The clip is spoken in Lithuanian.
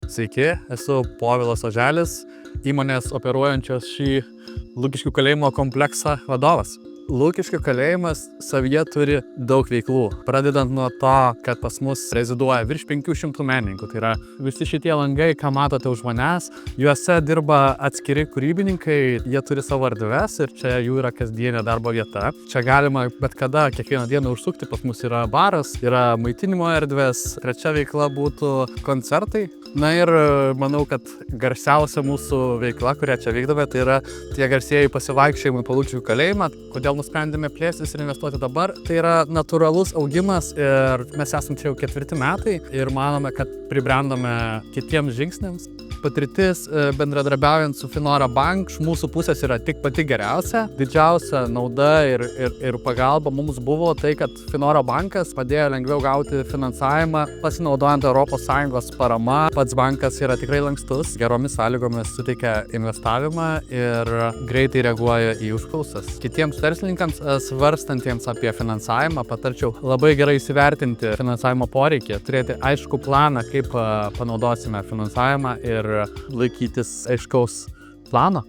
Sveiki, esu Povilas Oželis, įmonės operuojančios šį Lukiškių kalėjimo kompleksą vadovas. Lukiškių kalėjimas savyje turi daug veiklų, pradedant nuo to, kad pas mus reziduoja virš 500 menininkų. Tai yra visi šitie langai, ką matote už manęs, juose dirba atskiri kūrybininkai, jie turi savo erdves ir čia jų yra kasdienė darbo vieta. Čia galima bet kada, kiekvieną dieną užsukti, pas mus yra baras, yra maitinimo erdvės, trečia veikla būtų koncertai. Na ir manau, kad garsiausia mūsų veikla, kurią čia vykdome, tai yra tie garsieji pasivaikščiojimai po Lukiškių kalėjimą. Kodėl nusprendėme plėstis ir investuoti dabar? Tai yra natūralus augimas ir mes esame čia jau 4 metai ir manome, kad pribrendome kitiems žingsniams. Patirtis bendradarbiaujant su Finora Bank iš mūsų pusės yra tik pati geriausia. Didžiausia nauda ir pagalba mums buvo tai, kad Finora Bankas padėjo lengviau gauti finansavimą pasinaudojant ES parama. Pats bankas yra tikrai lankstus, geromis sąlygomis suteikia investavimą ir greitai reaguoja į užklausas. Kitiems verslininkams svarstantiems apie finansavimą patarčiau labai gerai įsivertinti finansavimo poreikį, turėti aiškų planą, kaip panaudosime finansavimą ir laikytis aiškaus plano.